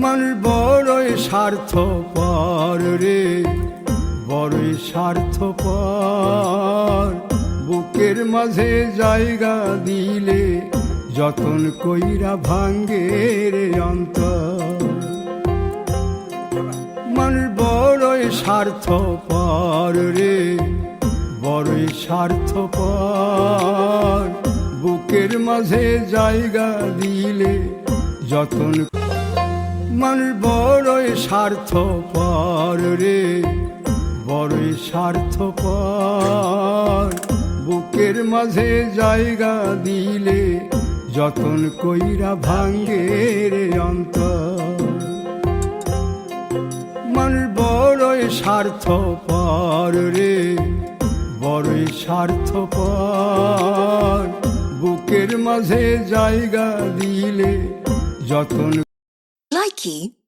মানুষ বড়ই স্বার্থপর রে, বড়ই স্বার্থপর। বুকের মাঝে জায়গা দিলে যতন কইরা ভাঙ্গে রে অন্তর। মানুষ বড়ই স্বার্থপর রে, বড়ই স্বার্থপর। বুকের মাঝে জায়গা দিলে যতন। মানুষ বড়ই স্বার্থপর রে, বড়ই স্বার্থপর। বুকের মাঝে জায়গা দিলে যতন কইরা ভাঙ্গে রে অন্তর। মানুষ বড়ই স্বার্থপর রে, বড়ই স্বার্থপর। বুকের মাঝে জায়গা দিলে যতন। Likey